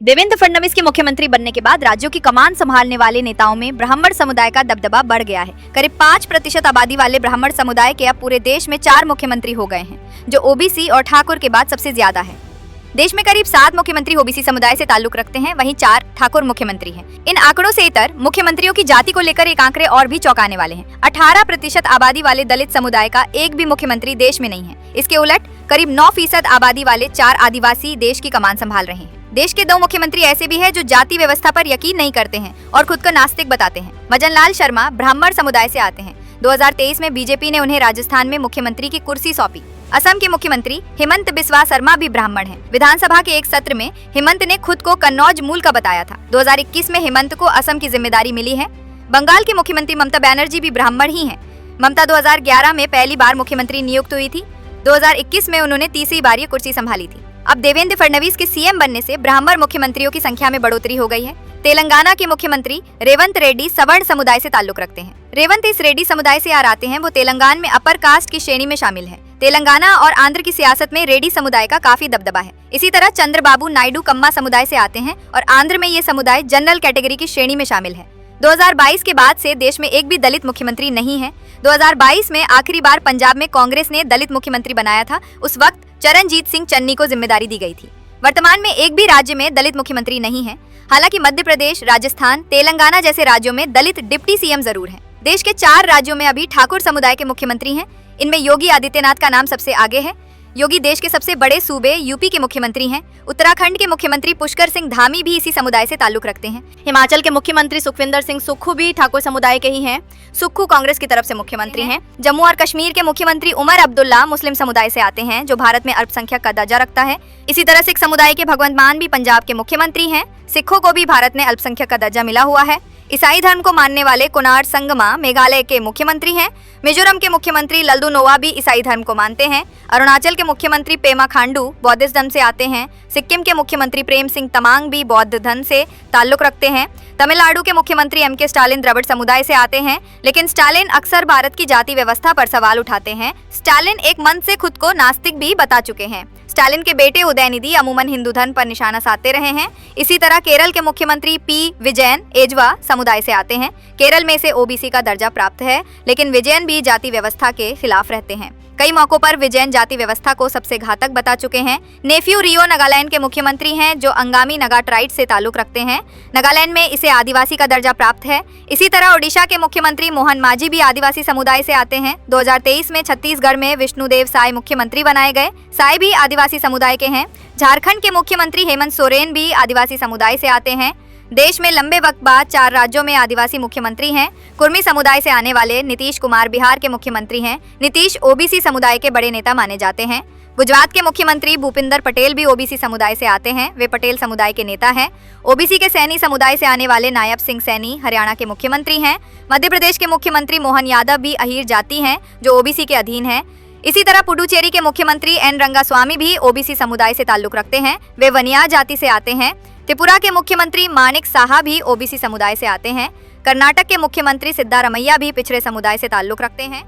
देवेंद्र फडणवीस के मुख्यमंत्री बनने के बाद राज्यों की कमान संभालने वाले नेताओं में ब्राह्मण समुदाय का दबदबा बढ़ गया है। करीब 5% आबादी वाले ब्राह्मण समुदाय के अब पूरे देश में 4 मुख्यमंत्री हो गए हैं, जो ओबीसी और ठाकुर के बाद सबसे ज्यादा है। देश में करीब 7 मुख्यमंत्री ओबीसी समुदाय से ताल्लुक रखते हैं, वहीं 4 ठाकुर मुख्यमंत्री हैं। इन आंकड़ों से इतर मुख्यमंत्रियों की जाति को लेकर एक आंकड़े और भी चौंकाने वाले हैं। 18% आबादी वाले दलित समुदाय का एक भी मुख्यमंत्री देश में नहीं है। इसके उलट करीब 9% आबादी वाले 4 आदिवासी देश की कमान संभाल रहे हैं। देश के 2 मुख्यमंत्री ऐसे भी हैं जो जाति व्यवस्था पर यकीन नहीं करते हैं और खुद को नास्तिक बताते हैं। मदन लाल शर्मा ब्राह्मण समुदाय से आते हैं। 2023 में बीजेपी ने उन्हें राजस्थान में मुख्यमंत्री की कुर्सी सौंपी। असम के मुख्यमंत्री हिमंत बिस्वा शर्मा भी ब्राह्मण हैं। विधानसभा के एक सत्र में हिमंत ने खुद को कन्नौज मूल का बताया था। 2021 में हिमंत को असम की जिम्मेदारी मिली है। बंगाल की मुख्यमंत्री ममता बनर्जी भी ब्राह्मण ही हैं। ममता 2011 में पहली बार मुख्यमंत्री नियुक्त हुई थी। 2021 में उन्होंने तीसरी बार ये कुर्सी संभाली थी। अब देवेंद्र फडणवीस के सीएम बनने से ब्राह्मण मुख्यमंत्रियों की संख्या में बढ़ोतरी हो गई है। तेलंगाना के मुख्यमंत्री रेवंत रेड्डी सवर्ण समुदाय से ताल्लुक रखते हैं। रेवंत इस रेड्डी समुदाय से आते हैं। वो तेलंगाना में अपर कास्ट की श्रेणी में शामिल है। तेलंगाना और आंध्र की सियासत में रेड्डी समुदाय का काफी दबदबा है। इसी तरह चंद्रबाबू नायडू कम्मा समुदाय से आते हैं और आंध्र में ये समुदाय जनरल कैटेगरी की श्रेणी में शामिल है। 2022 के बाद से देश में एक भी दलित मुख्यमंत्री नहीं है। 2022 में आखिरी बार पंजाब में कांग्रेस ने दलित मुख्यमंत्री बनाया था। उस वक्त चरणजीत सिंह चन्नी को जिम्मेदारी दी गई थी। वर्तमान में एक भी राज्य में दलित मुख्यमंत्री नहीं है। हालांकि मध्य प्रदेश, राजस्थान, तेलंगाना जैसे राज्यों में दलित डिप्टी सीएम जरूर हैं। देश के 4 राज्यों में अभी ठाकुर समुदाय के मुख्यमंत्री हैं। इनमें योगी आदित्यनाथ का नाम सबसे आगे है। योगी देश के सबसे बड़े सूबे यूपी के मुख्यमंत्री हैं। उत्तराखंड के मुख्यमंत्री पुष्कर सिंह धामी भी इसी समुदाय से ताल्लुक रखते हैं। हिमाचल के मुख्यमंत्री सुखविंदर सिंह सुक्खू भी ठाकुर समुदाय के ही हैं। सुक्खू कांग्रेस की तरफ से मुख्यमंत्री हैं। जम्मू और कश्मीर के मुख्यमंत्री उमर अब्दुल्ला मुस्लिम समुदाय से आते हैं, जो भारत में अल्पसंख्यक का दर्जा रखता है। इसी तरह सिख समुदाय के भगवंत मान भी पंजाब के मुख्यमंत्री हैं। सिखों को भी भारत में अल्पसंख्यक का दर्जा मिला हुआ है। ईसाई धर्म को मानने वाले कुनार संगमा मेघालय के मुख्यमंत्री हैं। मिजोरम के मुख्यमंत्री लल्दुनोवा भी ईसाई धर्म को मानते हैं। अरुणाचल के मुख्यमंत्री पेमा खांडू बौद्धिस्ट धर्म से आते हैं। सिक्किम के मुख्यमंत्री प्रेम सिंह तमांग भी बौद्ध धर्म से ताल्लुक रखते हैं। तमिलनाडु के मुख्यमंत्री एमके स्टालिन द्रविड़ समुदाय से आते हैं, लेकिन स्टालिन अक्सर भारत की जाति व्यवस्था पर सवाल उठाते हैं। स्टालिन एक मन से खुद को नास्तिक भी बता चुके हैं। स्टालिन के बेटे उदयनिधि अमूमन हिंदू धर्म पर निशाना साधते रहे हैं। इसी तरह केरल के मुख्यमंत्री पी विजयन एजवा समुदाय से आते हैं। केरल में से ओबीसी का दर्जा प्राप्त है, लेकिन विजयन भी जाति व्यवस्था के खिलाफ रहते हैं। कई मौकों पर विजयन जाति व्यवस्था को सबसे घातक बता चुके हैं। नेफ्यू रियो नागालैंड के मुख्यमंत्री हैं, जो अंगामी नगा ट्राइब से ताल्लुक रखते हैं। नागालैंड में इसे आदिवासी का दर्जा प्राप्त है। इसी तरह ओडिशा के मुख्यमंत्री मोहन मांझी भी आदिवासी समुदाय से आते हैं। 2023 में छत्तीसगढ़ में विष्णुदेव साय मुख्यमंत्री बनाए गए। साय भी आदिवासी समुदाय के हैं। झारखंड के मुख्यमंत्री हेमंत सोरेन भी आदिवासी समुदाय से आते हैं। देश में लंबे वक्त बाद 4 राज्यों में आदिवासी मुख्यमंत्री हैं। कुर्मी समुदाय से आने वाले नीतीश कुमार बिहार के मुख्यमंत्री हैं। नीतीश ओबीसी समुदाय के बड़े नेता माने जाते हैं। गुजरात के मुख्यमंत्री भूपिंदर पटेल भी ओबीसी समुदाय से आते हैं। वे पटेल समुदाय के नेता हैं। ओबीसी के सैनी समुदाय से आने वाले नायब सिंह सैनी हरियाणा के मुख्यमंत्री हैं। मध्य प्रदेश के मुख्यमंत्री मोहन यादव भी अहीर जाति हैं, जो ओबीसी के अधीन है। इसी तरह पुडुचेरी के मुख्यमंत्री एन रंगास्वामी भी ओबीसी समुदाय से ताल्लुक रखते हैं। वे वनिया जाति से आते हैं। त्रिपुरा के मुख्यमंत्री मानिक साहा भी ओबीसी समुदाय से आते हैं। कर्नाटक के मुख्यमंत्री सिद्धारमैया भी पिछड़े समुदाय से ताल्लुक रखते हैं।